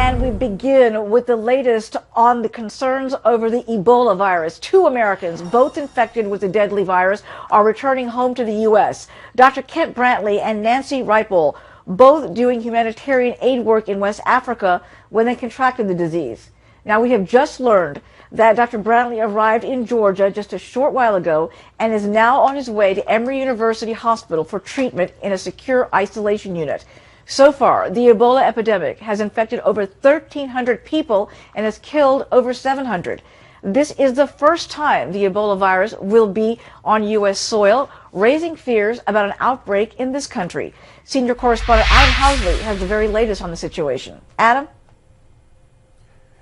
And we begin with the latest on the concerns over the Ebola virus. 2 Americans, both infected with the deadly virus, are returning home to the U.S. Dr. Kent Brantley and Nancy Reipel, both doing humanitarian aid work in West Africa when they contracted the disease. Now, we have just learned that Dr. Brantley arrived in Georgia just a short while ago and is now on his way to Emory University Hospital for treatment in a secure isolation unit. So far, the Ebola epidemic has infected over 1,300 people and has killed over 700. This is the first time the Ebola virus will be on U.S. soil, raising fears about an outbreak in this country. Senior correspondent Adam Housley has the very latest on the situation. Adam?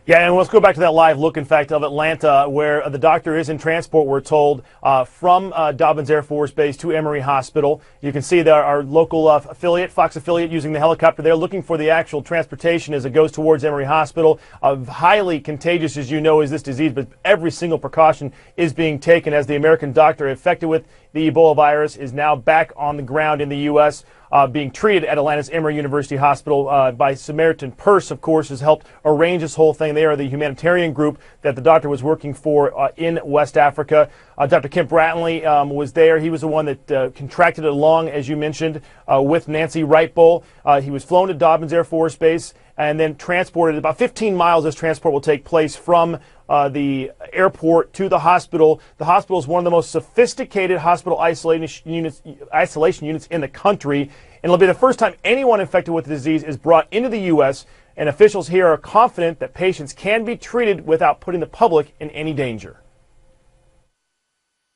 Yeah, and let's go back to that live look, in fact, of Atlanta, where the doctor is in transport, we're told, from Dobbins Air Force Base to Emory Hospital. You can see that our local affiliate, Fox affiliate, using the helicopter there, looking for the actual transportation as it goes towards Emory Hospital. Highly contagious, as you know, is this disease, but every single precaution is being taken as the American doctor infected with the Ebola virus is now back on the ground in the U.S., being treated at Atlanta's Emory University Hospital by Samaritan Purse, of course, has helped arrange this whole thing. They are the humanitarian group that the doctor was working for in West Africa. Dr. Kent Brantley was there. He was the one that contracted it along, as you mentioned, with Nancy Reipel. He was flown to Dobbins Air Force Base and then transported. About 15 miles this transport will take place from the airport to the hospital. The hospital is one of the most sophisticated hospital isolation units in the country, and it'll be the first time anyone infected with the disease is brought into the U.S., and officials here are confident that patients can be treated without putting the public in any danger.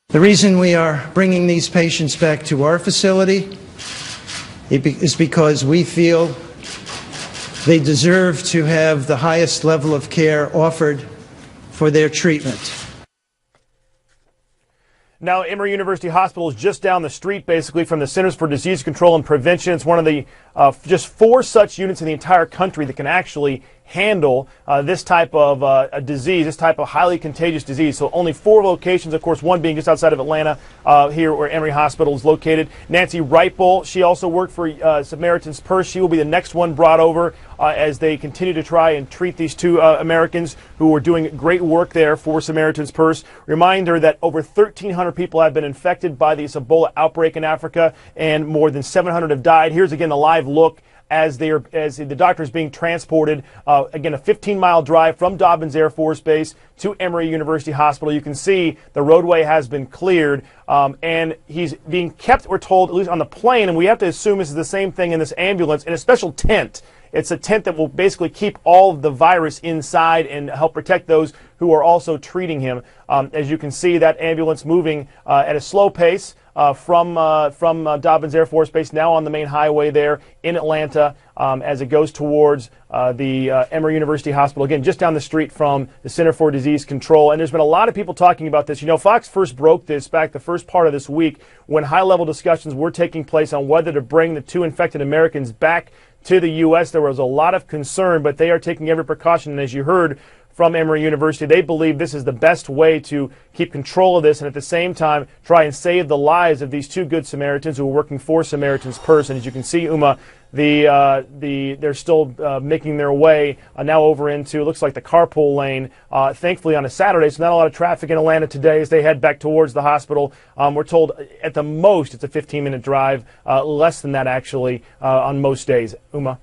The reason we are bringing these patients back to our facility is because we feel they deserve to have the highest level of care offered for their treatment. Now, Emory University Hospital is just down the street, basically, from the Centers for Disease Control and Prevention. It's one of the just 4 such units in the entire country that can actually handle this type of a disease, this type of highly contagious disease. So only 4 locations, of course, one being just outside of Atlanta, here where Emory Hospital is located. Nancy Reipel, she also worked for Samaritan's Purse. She will be the next one brought over as they continue to try and treat these 2 Americans who were doing great work there for Samaritan's Purse. Reminder that over 1,300 people have been infected by this Ebola outbreak in Africa, and more than 700 have died. Here's again the live look as the doctor is being transported. Again, a 15-mile drive from Dobbins Air Force Base to Emory University Hospital. You can see the roadway has been cleared, and he's being kept, we're told, at least on the plane, and we have to assume this is the same thing in this ambulance, in a special tent. It's a tent that will basically keep all of the virus inside and help protect those who are also treating him. As you can see, that ambulance moving at a slow pace from Dobbins Air Force Base, now on the main highway there in Atlanta, as it goes towards the Emory University Hospital, again, just down the street from the Center for Disease Control. And there's been a lot of people talking about this. You know, Fox first broke this back the first part of this week when high-level discussions were taking place on whether to bring the 2 infected Americans back to the U.S. There was a lot of concern, but they are taking every precaution. And as you heard from Emory University, they believe this is the best way to keep control of this and at the same time try and save the lives of these 2 good Samaritans who are working for Samaritan's Purse. And as you can see, Uma, they're still making their way now over into, looks like, the carpool lane, thankfully on a Saturday, so not a lot of traffic in Atlanta today as they head back towards the hospital. We're told at the most it's a 15-minute drive, less than that actually on most days. Uma?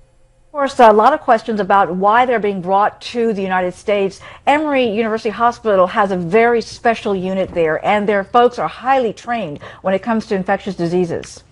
Of course, a lot of questions about why they're being brought to the United States. Emory University Hospital has a very special unit there, and their folks are highly trained when it comes to infectious diseases.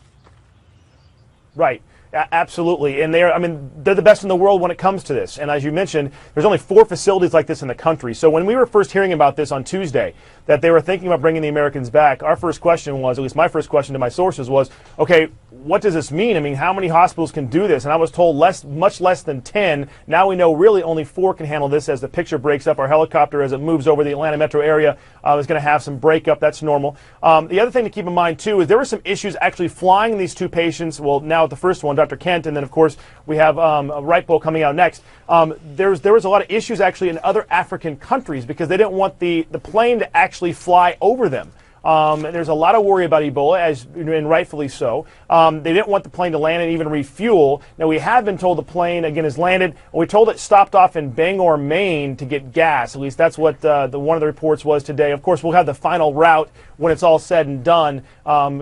Right. Absolutely, and they're the best in the world when it comes to this. And as you mentioned, there's only 4 facilities like this in the country. So when we were first hearing about this on Tuesday, that they were thinking about bringing the Americans back, our first question was, at least my first question to my sources was, okay, what does this mean? I mean, how many hospitals can do this? And I was told much less than 10. Now we know really only 4 can handle this. As the picture breaks up, our helicopter, as it moves over the Atlanta metro area, is going to have some breakup. That's normal. The other thing to keep in mind, too, is there were some issues actually flying these 2 patients. Well, now the first one, Dr. Kent, and then, of course, we have Reipel coming out next. There was a lot of issues actually in other African countries because they didn't want the plane to actually fly over them. There's a lot of worry about Ebola, and rightfully so. They didn't want the plane to land and even refuel. Now, we have been told the plane, again, has landed. We're told it stopped off in Bangor, Maine to get gas. At least that's what one of the reports was today. Of course, we'll have the final route when it's all said and done,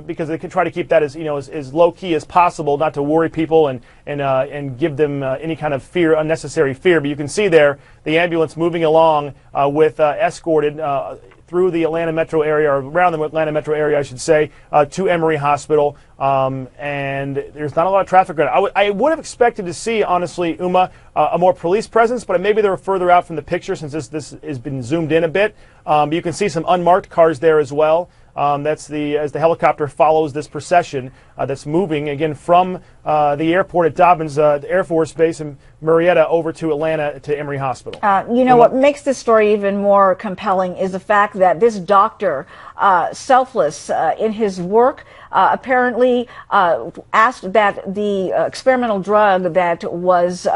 because they can try to keep that as low-key as possible, not to worry people and give them any kind of fear, unnecessary fear. But you can see there the ambulance moving along with escorted through the Atlanta metro area, or around the Atlanta metro area, I should say, to Emory Hospital. And there's not a lot of traffic around. I would have expected to see, honestly, Uma, a more police presence, but maybe they were further out from the picture since this has been zoomed in a bit. You can see some unmarked cars there as well. As the helicopter follows this procession that's moving, again, from the airport at Dobbins Air Force Base in Marietta over to Atlanta to Emory Hospital. What makes this story even more compelling is the fact that this doctor, selfless in his work, apparently asked that the experimental drug that was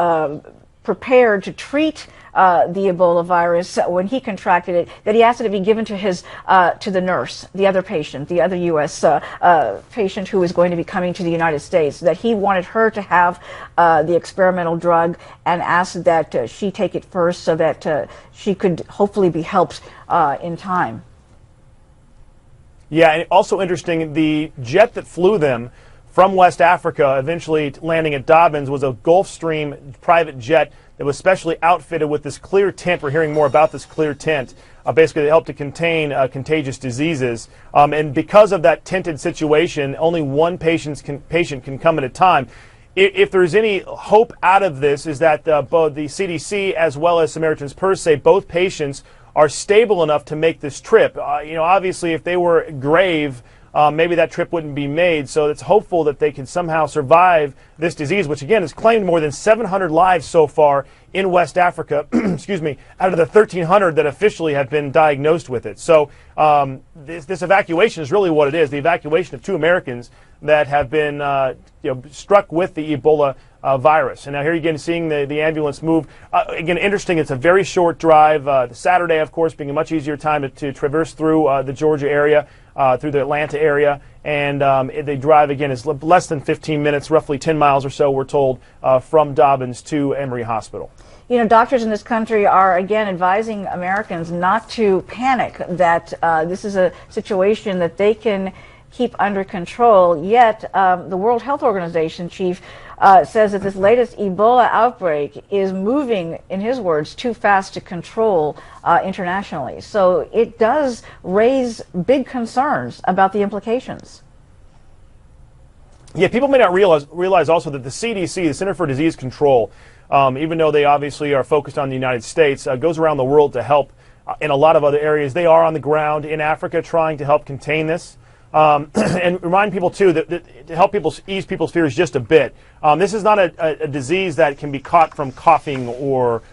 prepared to treat the Ebola virus when he contracted it, that he asked it to be given to the nurse, the other patient, the other U.S. Patient who was going to be coming to the United States, that he wanted her to have the experimental drug and asked that she take it first so that she could hopefully be helped in time. Yeah, and also interesting, the jet that flew them from West Africa, eventually landing at Dobbins, was a Gulfstream private jet that was specially outfitted with this clear tint. We're hearing more about this clear tint. Basically, they help to contain contagious diseases. And because of that tinted situation, only one patient can come at a time. If there's any hope out of this, is that both the CDC as well as Samaritan's Purse say both patients are stable enough to make this trip. Obviously, if they were grave, maybe that trip wouldn't be made. So it's hopeful that they can somehow survive this disease, which again has claimed more than 700 lives so far in West Africa, excuse me, out of the 1,300 that officially have been diagnosed with it. So this evacuation is really what it is, the evacuation of 2 Americans that have been struck with the Ebola virus. And now here again, seeing the ambulance move. Again, interesting, it's a very short drive. The Saturday, of course, being a much easier time to traverse through the Georgia area, through the Atlanta area. And they drive, again, is less than 15 minutes, roughly 10 miles or so, we're told, from Dobbins to Emory Hospital. Doctors in this country are, again, advising Americans not to panic, that this is a situation that they can keep under control. Yet the World Health Organization chief says that this latest Ebola outbreak is moving, in his words, too fast to control internationally. So it does raise big concerns about the implications. Yeah, people may not realize also that the CDC, the Center for Disease Control, even though they obviously are focused on the United States, goes around the world to help in a lot of other areas. They are on the ground in Africa trying to help contain this. And remind people, too, that to help ease people's fears just a bit, this is not a disease that can be caught from coughing or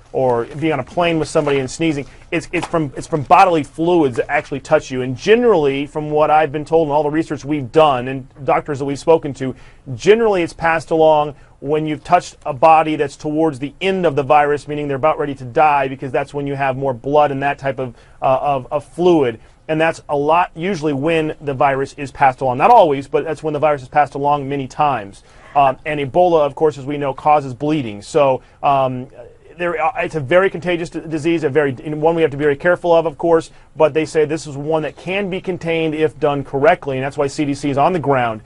being on a plane with somebody and sneezing. It's from bodily fluids that actually touch you. And generally, from what I've been told and all the research we've done and doctors that we've spoken to, generally it's passed along when you've touched a body that's towards the end of the virus, meaning they're about ready to die, because that's when you have more blood and that type of fluid. And that's a lot usually when the virus is passed along. Not always, but that's when the virus is passed along many times. And Ebola, of course, as we know, causes bleeding. So it's a very contagious disease, one we have to be very careful of course, but they say this is one that can be contained if done correctly, and that's why CDC is on the ground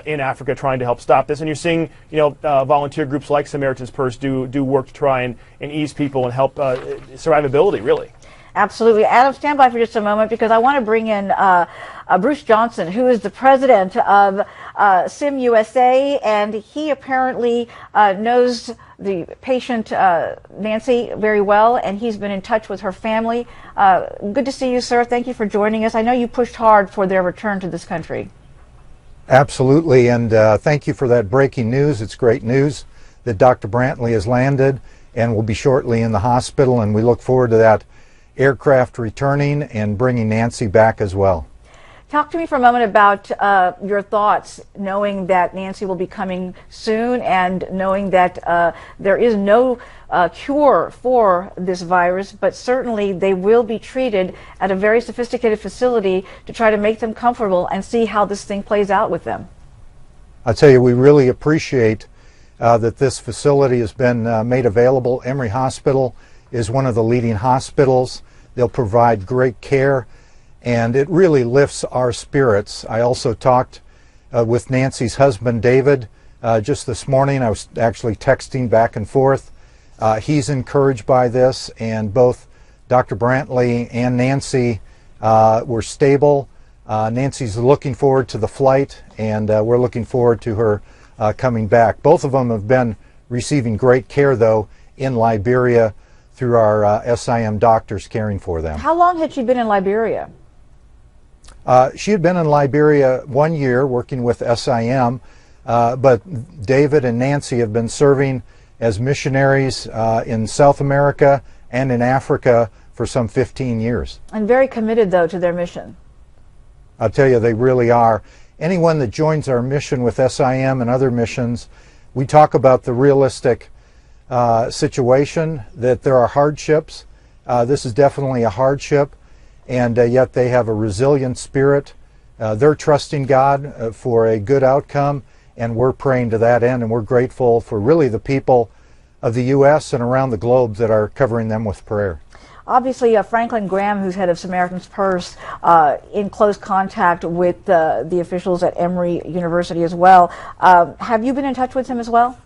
in Africa trying to help stop this. And you're seeing, volunteer groups like Samaritan's Purse do work to try and ease people and help survivability, really. Absolutely. Adam, stand by for just a moment, because I want to bring in Bruce Johnson, who is the president of SIM USA, and he apparently knows the patient, Nancy, very well, and he's been in touch with her family. Good to see you, sir. Thank you for joining us. I know you pushed hard for their return to this country. Absolutely, and thank you for that breaking news. It's great news that Dr. Brantley has landed and will be shortly in the hospital, and we look forward to that aircraft returning and bringing Nancy back as well. Talk to me for a moment about your thoughts, knowing that Nancy will be coming soon and knowing that there is no cure for this virus, but certainly they will be treated at a very sophisticated facility to try to make them comfortable and see how this thing plays out with them. I tell you, we really appreciate that this facility has been made available. Emory Hospital is one of the leading hospitals. They'll provide great care, and it really lifts our spirits. I also talked with Nancy's husband, David, just this morning. I was actually texting back and forth. He's encouraged by this, and both Dr. Brantley and Nancy were stable. Nancy's looking forward to the flight, and we're looking forward to her coming back. Both of them have been receiving great care, though, in Liberia through our SIM doctors caring for them. How long had she been in Liberia? She had been in Liberia 1 year working with SIM, but David and Nancy have been serving as missionaries in South America and in Africa for some 15 years. And very committed, though, to their mission. I'll tell you, they really are. Anyone that joins our mission with SIM and other missions, we talk about the realistic situation, that there are hardships. This is definitely a hardship, and yet they have a resilient spirit. They're trusting God for a good outcome, and we're praying to that end, and we're grateful for really the people of the U.S. and around the globe that are covering them with prayer. Obviously, Franklin Graham, who's head of Samaritan's Purse, in close contact with the officials at Emory University as well. Have you been in touch with him as well?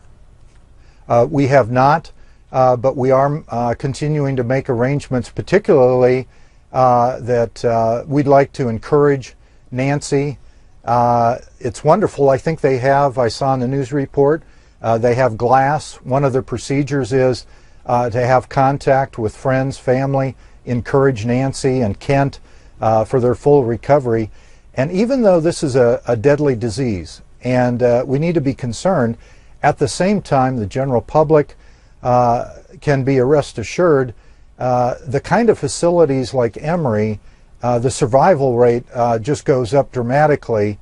We have not, but we are continuing to make arrangements, particularly that we'd like to encourage Nancy. It's wonderful. I think they have, I saw in the news report, they have glass. One of the procedures is to have contact with friends, family, encourage Nancy and Kent for their full recovery. And even though this is a deadly disease, and we need to be concerned, at the same time, the general public can be rest assured the kind of facilities like Emory, the survival rate just goes up dramatically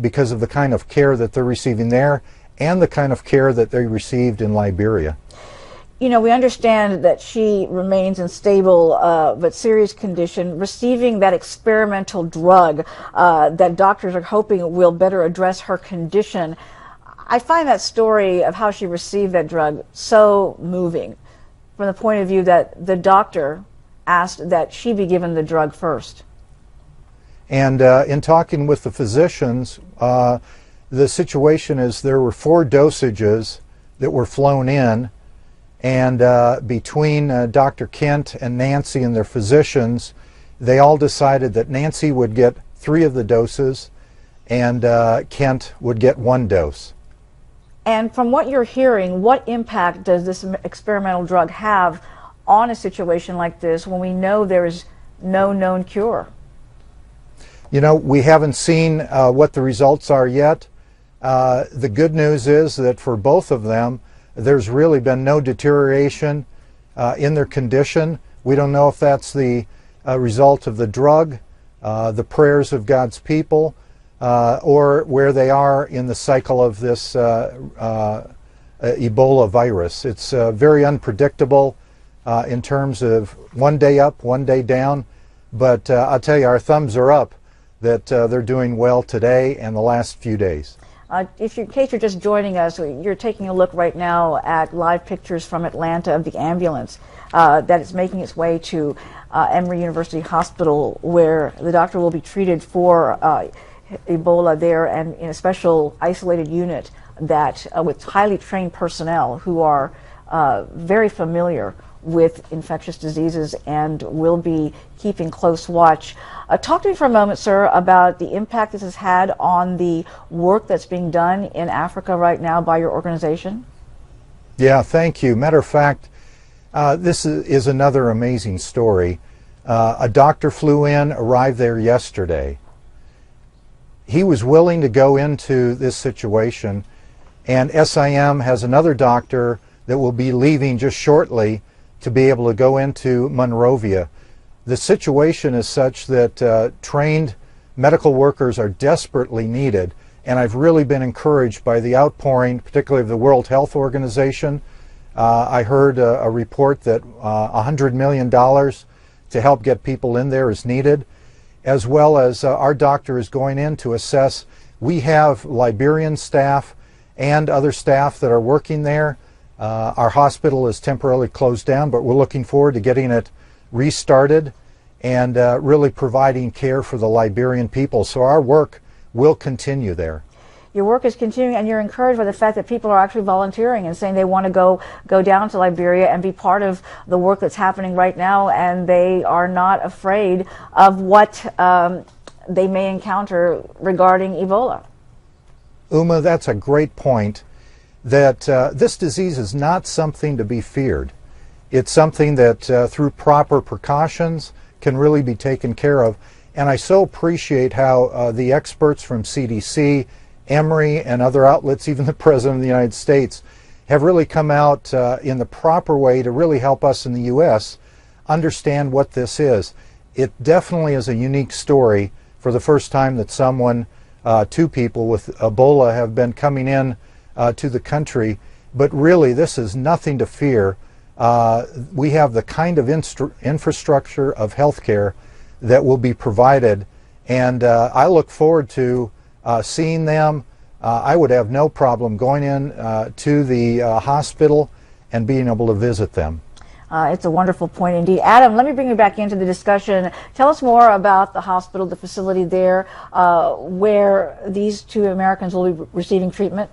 because of the kind of care that they're receiving there and the kind of care that they received in Liberia. You know, we understand that she remains in stable but serious condition, receiving that experimental drug that doctors are hoping will better address her condition. I find that story of how she received that drug so moving from the point of view that the doctor asked that she be given the drug first. And in talking with the physicians, the situation is there were 4 dosages that were flown in, and between Dr. Kent and Nancy and their physicians, they all decided that Nancy would get 3 of the doses and Kent would get 1 dose. And from what you're hearing, what impact does this experimental drug have on a situation like this when we know there is no known cure? You know, we haven't seen what the results are yet. The good news is that for both of them, there's really been no deterioration in their condition. We don't know if that's the result of the drug, the prayers of God's people, or where they are in the cycle of this Ebola virus. It's very unpredictable in terms of one day up, one day down, but I'll tell you, our thumbs are up that they're doing well today and the last few days. In case you're just joining us, you're taking a look right now at live pictures from Atlanta of the ambulance that is making its way to Emory University Hospital, where the doctor will be treated for Ebola there, and in a special isolated unit that with highly trained personnel who are very familiar with infectious diseases and will be keeping close watch. Talk to me for a moment, sir, about the impact this has had on the work that's being done in Africa right now by your organization. Yeah, thank you. Matter of fact, this is another amazing story. A doctor flew in, arrived there yesterday. He was willing to go into this situation, and SIM has another doctor that will be leaving just shortly to be able to go into Monrovia. The situation is such that trained medical workers are desperately needed, and I've really been encouraged by the outpouring, particularly of the World Health Organization. I heard a report that $100 million to help get people in there is needed, as well as our doctor is going in to assess. We have Liberian staff and other staff that are working there. Our hospital is temporarily closed down, but we're looking forward to getting it restarted and really providing care for the Liberian people. So our work will continue there. Your work is continuing, and you're encouraged by the fact that people are actually volunteering and saying they want to go down to Liberia and be part of the work that's happening right now, and they are not afraid of what they may encounter regarding Ebola. Uma, that's a great point, that this disease is not something to be feared. It's something that through proper precautions can really be taken care of. And I so appreciate how the experts from CDC, Emory, and other outlets, even the President of the United States, have really come out in the proper way to really help us in the U.S. understand what this is. It definitely is a unique story for the first time that someone, two people with Ebola have been coming in to the country, but really this is nothing to fear. We have the kind of infrastructure of healthcare that will be provided, and I look forward to seeing them. I would have no problem going in to the hospital and being able to visit them. It's a wonderful point indeed. Adam, let me bring you back into the discussion. Tell us more about the hospital, the facility there, where these two Americans will be receiving treatment.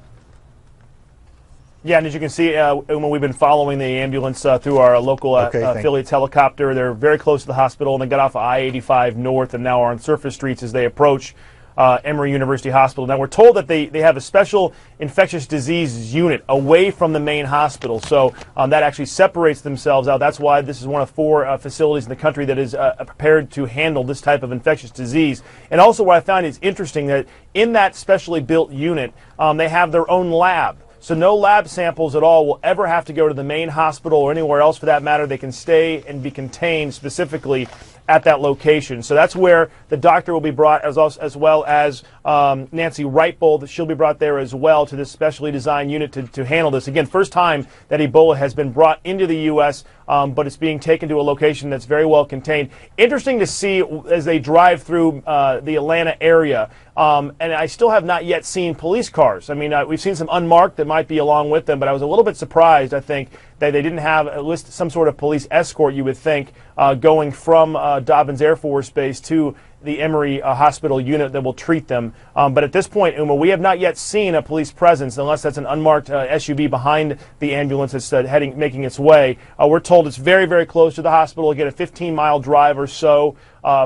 Yeah, and as you can see, Uma, we've been following the ambulance through our local affiliates helicopter. They're very close to the hospital, and they got off of I-85 North and now are on surface streets as they approach Emory University Hospital. Now, we're told that they have a special infectious disease unit away from the main hospital, so that actually separates themselves out. That's why this is one of 4 facilities in the country that is prepared to handle this type of infectious disease. And also what I found is interesting that in that specially built unit, they have their own lab. So no lab samples at all will ever have to go to the main hospital or anywhere else for that matter. They can stay and be contained specifically at that location. So that's where the doctor will be brought, as well as Nancy Wrightbull. She'll be brought there as well to this specially designed unit to handle this. Again, first time that Ebola has been brought into the U.S., but it's being taken to a location that's very well contained. Interesting to see as they drive through the Atlanta area. And I still have not yet seen police cars. I mean, we've seen some unmarked that might be along with them, but I was a little bit surprised, I think, that they didn't have at least some sort of police escort, you would think, going from Dobbins Air Force Base to the Emory hospital unit that will treat them. But at this point, Uma, we have not yet seen a police presence, unless that's an unmarked SUV behind the ambulance that's making its way. We're told it's very, very close to the hospital. Again, a 15-mile drive or so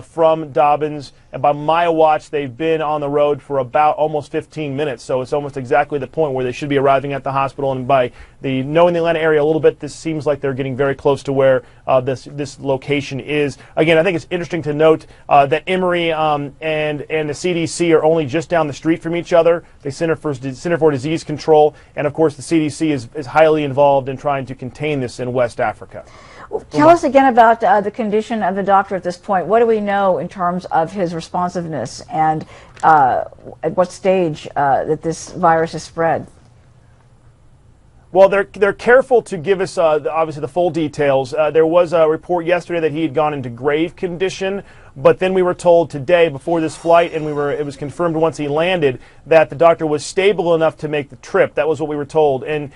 from Dobbins. And by my watch, they've been on the road for about almost 15 minutes. So it's almost exactly the point where they should be arriving at the hospital. And by knowing the Atlanta area a little bit, this seems like they're getting very close to where this location is. Again, I think it's interesting to note that Emory and the CDC are only just down the street from each other. The Center for Disease Control, and of course the CDC is highly involved in trying to contain this in West Africa. Tell us again about the condition of the doctor at this point. What do we know in terms of his responsiveness, and at what stage that this virus is spread? Well, they're careful to give us obviously the full details. There was a report yesterday that he had gone into grave condition, but then we were told today before this flight, and it was confirmed once he landed, that the doctor was stable enough to make the trip. That was what we were told. And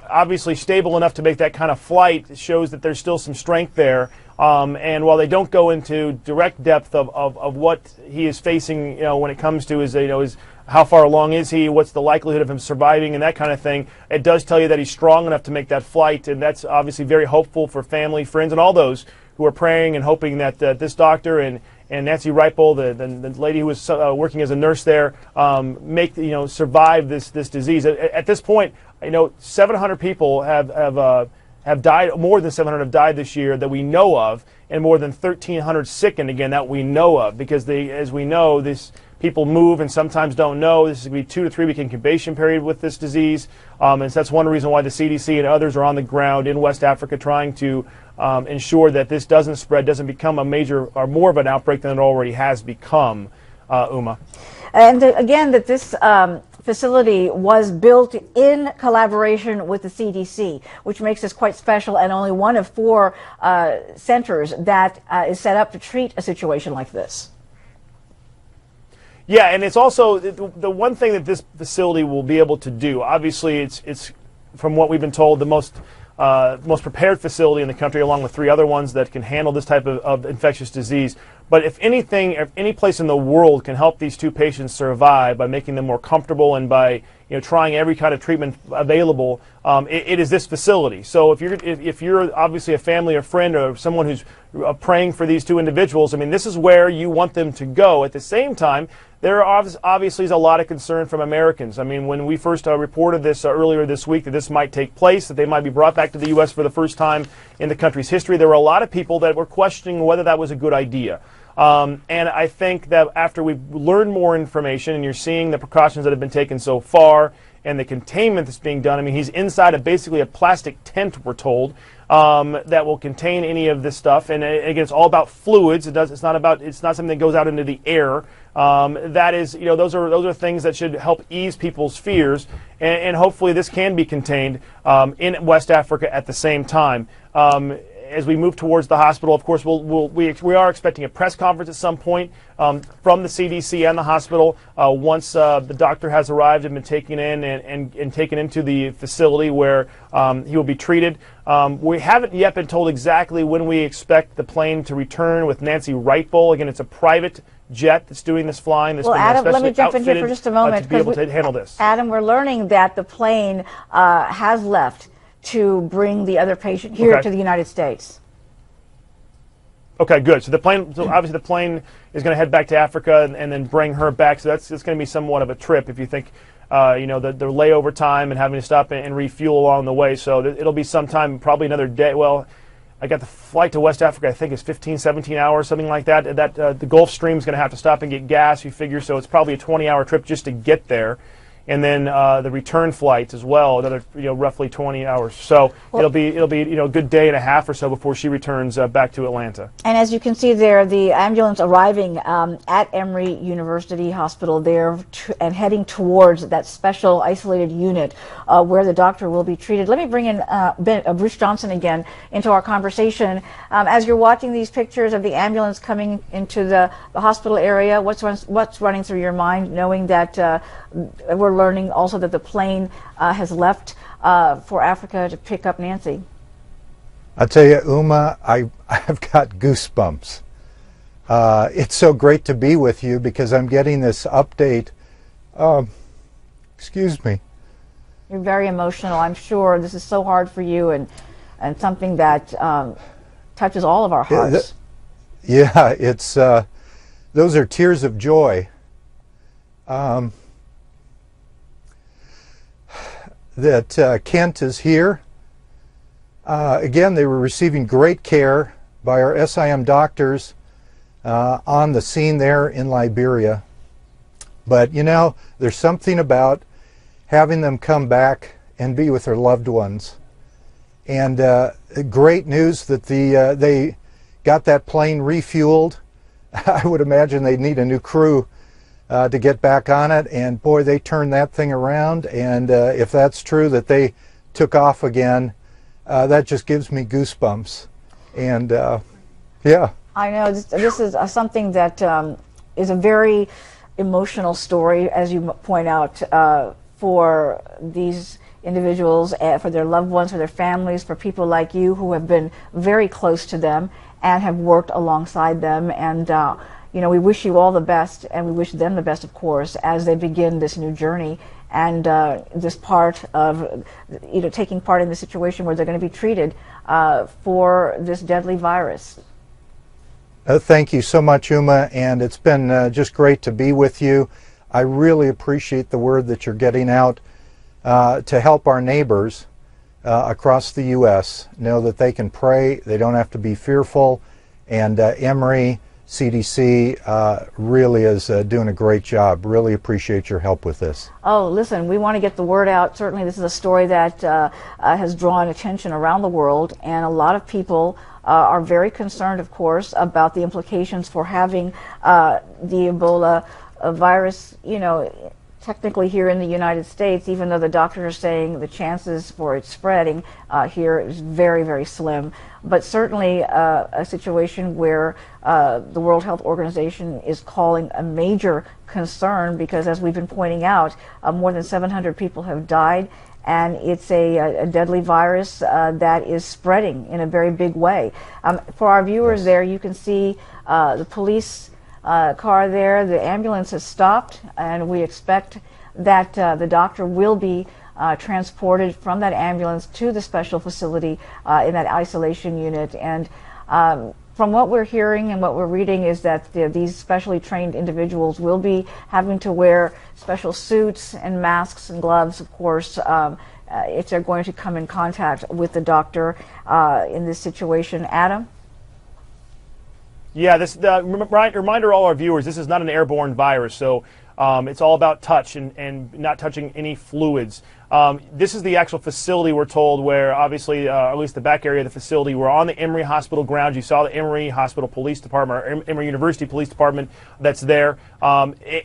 obviously stable enough to make that kind of flight shows that there's still some strength there. And while they don't go into direct depth of what he is facing, when it comes to his how far along is he, what's the likelihood of him surviving, and that kind of thing, it does tell you that he's strong enough to make that flight, and that's obviously very hopeful for family, friends, and all those who are praying and hoping that this doctor and Nancy Wrightbull, the lady who was working as a nurse there, survive this disease. At this point, 700 people have died. More than 700 have died this year that we know of, and more than 1,300 sickened again that we know of, because as we know, people move and sometimes don't know. This is going to be 2 to 3 week incubation period with this disease, and so that's one reason why the CDC and others are on the ground in West Africa trying to ensure that this doesn't spread, doesn't become a major or more of an outbreak than it already has become. Uma. And again, that this facility was built in collaboration with the CDC, which makes this quite special, and only one of 4 centers that is set up to treat a situation like this. Yeah, and it's also the one thing that this facility will be able to do. Obviously, it's from what we've been told, the most prepared facility in the country, along with 3 other ones that can handle this type of infectious disease. But if anything, if any place in the world can help these 2 patients survive by making them more comfortable and by trying every kind of treatment available, it is this facility. So if you're obviously a family or friend or someone who's praying for these 2 individuals, I mean, this is where you want them to go. At the same time, there obviously is a lot of concern from Americans. I mean, when we first reported this earlier this week that this might take place, that they might be brought back to the U.S. for the first time in the country's history, there were a lot of people that were questioning whether that was a good idea. And I think that after we've learned more information and you're seeing the precautions that have been taken so far and the containment that's being done, I mean, he's inside of basically a plastic tent, we're told, that will contain any of this stuff. And again, it's all about fluids. It's not something that goes out into the air. That is, those are things that should help ease people's fears, and hopefully this can be contained in West Africa at the same time. As we move towards the hospital, of course, we are expecting a press conference at some point from the CDC and the hospital once the doctor has arrived and been taken in and taken into the facility where he will be treated. We haven't yet been told exactly when we expect the plane to return with Nancy Wright-Bowl. Again, it's a private jet that's doing this flying. That's Adam, let me jump in here for just a moment. To be able to handle this. Adam, we're learning that the plane has left to bring the other patient here to the United States. Okay, good. So obviously the plane is going to head back to Africa and then bring her back. So it's going to be somewhat of a trip if you think, the layover time and having to stop and refuel along the way. So it'll be sometime, probably another day. Well, I got the flight to West Africa, I think is 15, 17 hours, something like that. The Gulf Stream is going to have to stop and get gas, you figure. So it's probably a 20-hour trip just to get there. And then the return flights as well, another roughly 20 hours. So it'll be a good day and a half or so before she returns back to Atlanta. And as you can see there, the ambulance arriving at Emory University Hospital there and heading towards that special isolated unit where the doctor will be treated. Let me bring in Bruce Johnson again into our conversation. As you're watching these pictures of the ambulance coming into the hospital area, what's running through your mind, knowing that we're learning also that the plane has left for Africa to pick up Nancy? I'll tell you, Uma, I've got goosebumps. It's so great to be with you because I'm getting this update. Excuse me. You're very emotional, I'm sure. This is so hard for you and something that touches all of our hearts. Yeah, it's those are tears of joy. That Kent is here. Again, they were receiving great care by our SIM doctors on the scene there in Liberia. But there's something about having them come back and be with their loved ones. And great news that they got that plane refueled. I would imagine they'd need a new crew to get back on it, and boy, they turned that thing around. And if that's true that they took off again, that just gives me goosebumps. And yeah, I know this is something that is a very emotional story, as you point out, for these individuals, for their loved ones, for their families, for people like you who have been very close to them and have worked alongside them. And we wish you all the best, and we wish them the best, of course, as they begin this new journey and this part of, taking part in the situation where they're going to be treated for this deadly virus. Thank you so much, Uma, and it's been just great to be with you. I really appreciate the word that you're getting out to help our neighbors across the U.S. know that they can pray, they don't have to be fearful, and Emory CDC really is doing a great job. Really appreciate your help with this. Oh, listen, we want to get the word out. Certainly this is a story that has drawn attention around the world, and a lot of people are very concerned, of course, about the implications for having the Ebola virus, technically here in the United States, even though the doctors are saying the chances for it spreading here is very, very slim. But certainly a situation where the World Health Organization is calling a major concern, because as we've been pointing out, more than 700 people have died, and it's a deadly virus that is spreading in a very big way. For our viewers there, you can see the police car there. The ambulance has stopped, and we expect that the doctor will be transported from that ambulance to the special facility in that isolation unit. And from what we're hearing and what we're reading is that these specially trained individuals will be having to wear special suits and masks and gloves, of course, if they're going to come in contact with the doctor in this situation. Adam? Yeah, reminder all our viewers, this is not an airborne virus, so it's all about touch and not touching any fluids. This is the actual facility, we're told, where obviously, at least the back area of the facility, we're on the Emory Hospital grounds. You saw the Emory Hospital Police Department, or Emory University Police Department that's there.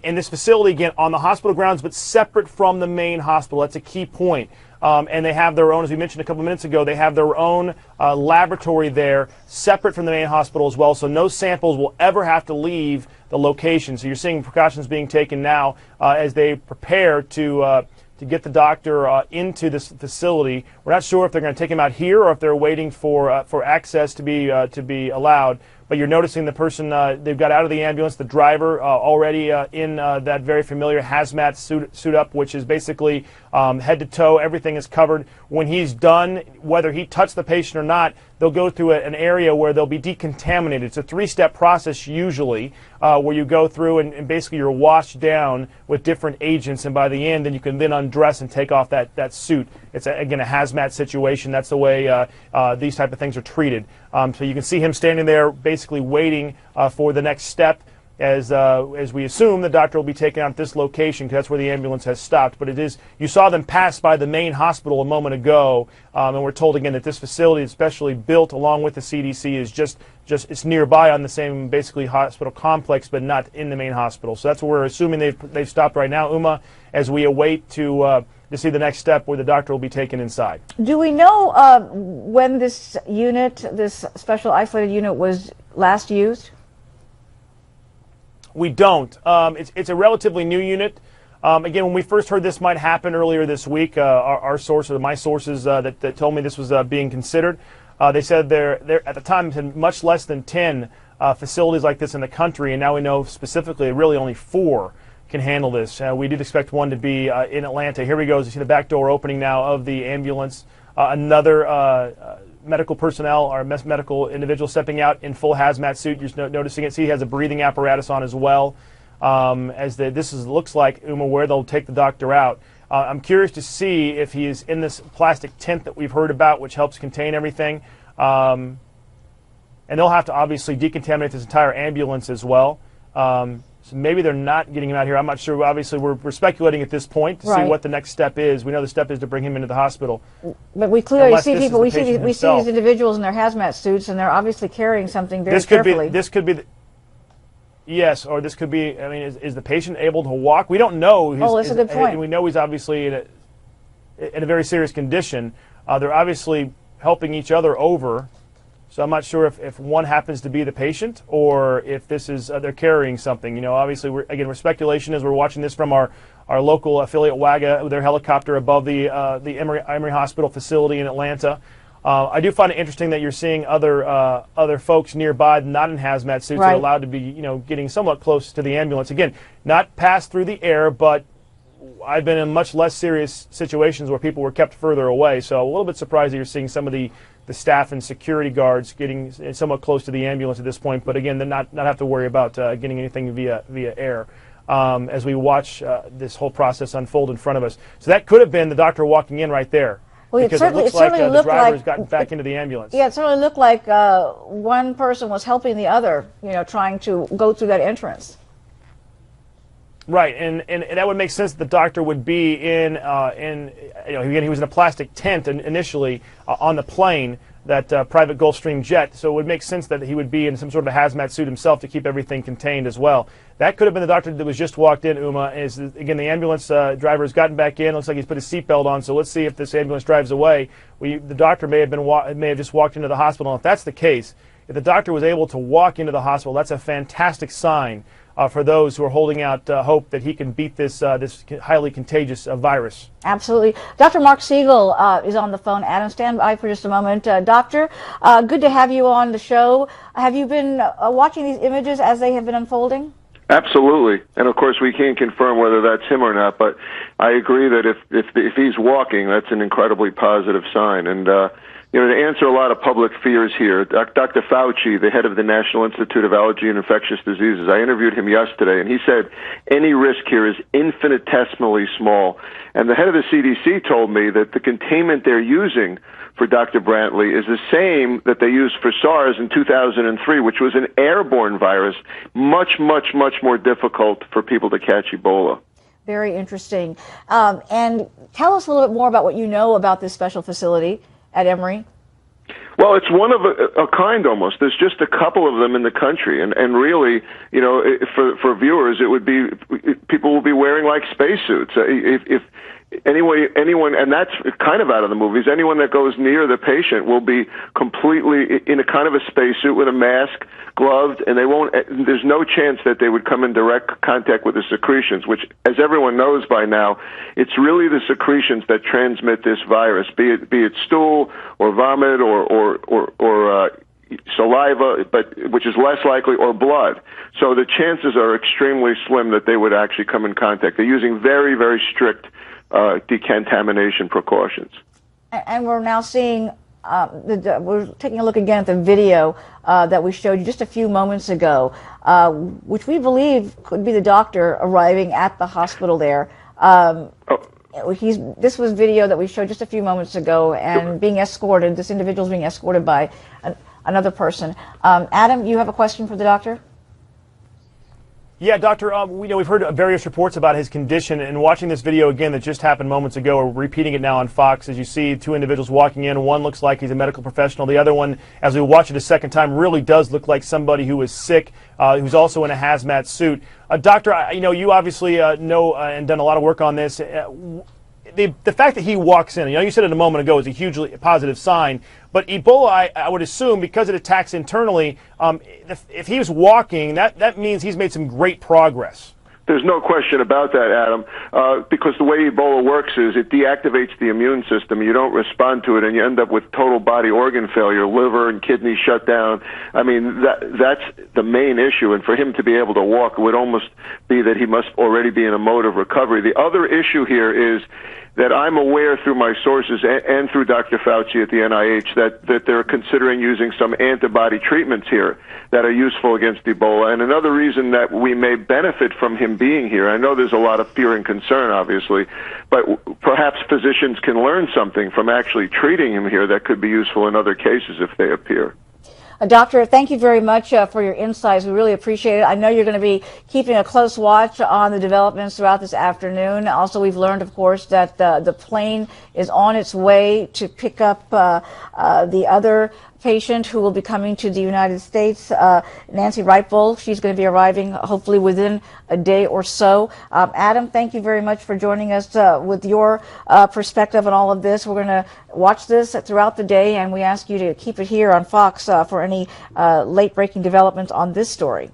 In this facility, again, on the hospital grounds, but separate from the main hospital. That's a key point. And they have their own, as we mentioned a couple minutes ago, they have their own laboratory there, separate from the main hospital as well, so no samples will ever have to leave the location. So you're seeing precautions being taken now as they prepare to get the doctor into this facility. We're not sure if they're going to take him out here or if they're waiting for access to be allowed. But you're noticing the person they've got out of the ambulance, the driver already in that very familiar hazmat suit up, which is basically head to toe, everything is covered. When he's done, whether he touched the patient or not, they'll go through an area where they'll be decontaminated. It's a three-step process usually, where you go through and basically you're washed down with different agents, and by the end, then you can then undress and take off that suit. It's, again, a hazmat situation. That's the way these type of things are treated. So you can see him standing there basically waiting for the next step as we assume the doctor will be taken out at this location, because that's where the ambulance has stopped. But it is, you saw them pass by the main hospital a moment ago, and we're told again that this facility, especially built along with the CDC, is just it's nearby on the same basically hospital complex, but not in the main hospital. So that's what we're assuming they've stopped right now, Uma, as we await to see the next step where the doctor will be taken inside. Do we know when this unit, this special isolated unit, was last used? We don't. It's a relatively new unit. Again, when we first heard this might happen earlier this week, our source, or my sources that told me this was being considered, they said there at the time had much less than 10 facilities like this in the country, and now we know specifically really only 4 can handle this. We did expect one to be in Atlanta. Here we go. You see the back door opening now of the ambulance. Another medical personnel or medical individual stepping out in full hazmat suit. You're noticing it. See, he has a breathing apparatus on as well. Looks like, Uma, where they'll take the doctor out. I'm curious to see if he is in this plastic tent that we've heard about, which helps contain everything. And they'll have to obviously decontaminate this entire ambulance as well. So maybe they're not getting him out here. I'm not sure. Obviously, we're speculating at this point to see what the next step is. We know the step is to bring him into the hospital. But we clearly see people. We see these individuals in their hazmat suits, and they're obviously carrying something very carefully. This could be. Yes, or this could be. I mean, is the patient able to walk? We don't know. That's a good point. We know he's obviously in a very serious condition. They're obviously helping each other over. So I'm not sure if one happens to be the patient or if this is they're carrying something. Obviously, we're speculation as we're watching this from our local affiliate WAGA with their helicopter above the Emory Hospital facility in Atlanta. I do find it interesting that you're seeing other folks nearby, not in hazmat suits, are allowed to be getting somewhat close to the ambulance. Again, not passed through the air, but I've been in much less serious situations where people were kept further away. So a little bit surprised that you're seeing some of the staff and security guards getting somewhat close to the ambulance at this point. But again, they're not have to worry about getting anything via air as we watch this whole process unfold in front of us. So that could have been the doctor walking in right there. Well, because it looks like the driver's gotten back into the ambulance. Yeah, it certainly looked like one person was helping the other, trying to go through that entrance. Right, and that would make sense that the doctor would be again, he was in a plastic tent initially on the plane. that private Gulfstream jet. So it would make sense that he would be in some sort of a hazmat suit himself to keep everything contained as well. That could have been the doctor that was just walked in, Uma. Again, the ambulance driver has gotten back in. Looks like he's put his seatbelt on. So let's see if this ambulance drives away. The doctor may have just walked into the hospital. And if that's the case, if the doctor was able to walk into the hospital, that's a fantastic sign for those who are holding out hope that he can beat this highly contagious virus. Absolutely. Dr. Mark Siegel is on the phone. Adam, stand by for just a moment. Doctor, good to have you on the show. Have you been watching these images as they have been unfolding? Absolutely, and of course we can't confirm whether that's him or not. But I agree that if he's walking, that's an incredibly positive sign. And to answer a lot of public fears here, Dr. Fauci, the head of the National Institute of Allergy and Infectious Diseases, I interviewed him yesterday, and he said any risk here is infinitesimally small. And the head of the CDC told me that the containment they're using for Dr. Brantley is the same that they used for SARS in 2003, which was an airborne virus, much, much, much more difficult for people to catch Ebola. Very interesting. And tell us a little bit more about what you know about this special facility at Emory. Well, it's one of a kind almost. There's just a couple of them in the country, and really, for viewers, it would be people will be wearing like spacesuits. If anyone, and that's kind of out of the movies, anyone that goes near the patient will be completely in a kind of a spacesuit with a mask, gloved, and there's no chance that they would come in direct contact with the secretions, which, as everyone knows by now, it's really the secretions that transmit this virus, be it stool or vomit or saliva, but which is less likely, or blood. So the chances are extremely slim that they would actually come in contact. They're using very, very strict decontamination precautions. And we're now seeing, we're taking a look again at the video that we showed you just a few moments ago, which we believe could be the doctor arriving at the hospital there. This was video that we showed just a few moments ago, and being escorted, this individual is being escorted by another person. Adam, you have a question for the doctor? Yeah, Doctor, we've heard various reports about his condition, and watching this video again that just happened moments ago, we're repeating it now on Fox, as you see two individuals walking in. One looks like he's a medical professional. The other one, as we watch it a second time, really does look like somebody who is sick, who's also in a hazmat suit. Doctor, you obviously know and done a lot of work on this. The fact that he walks in, you said it a moment ago, is a hugely positive sign. But Ebola, I would assume, because it attacks internally, if he was walking, that means he's made some great progress. There's no question about that, Adam, because the way Ebola works is it deactivates the immune system. You don't respond to it, and you end up with total body organ failure, liver and kidneys shut down. I mean, that's the main issue, and for him to be able to walk, it would almost be that he must already be in a mode of recovery. The other issue here is that I'm aware through my sources and through Dr. Fauci at the NIH that they're considering using some antibody treatments here that are useful against Ebola. And another reason that we may benefit from him being here, I know there's a lot of fear and concern, obviously, but perhaps physicians can learn something from actually treating him here that could be useful in other cases if they appear. Doctor, thank you very much for your insights. We really appreciate it. I know you're going to be keeping a close watch on the developments throughout this afternoon. Also, we've learned, of course, that the plane is on its way to pick up the other patient who will be coming to the United States, Nancy Wright-Bull. She's going to be arriving hopefully within a day or so. Adam, thank you very much for joining us with your perspective on all of this. We're going to watch this throughout the day, and we ask you to keep it here on Fox for any late-breaking developments on this story.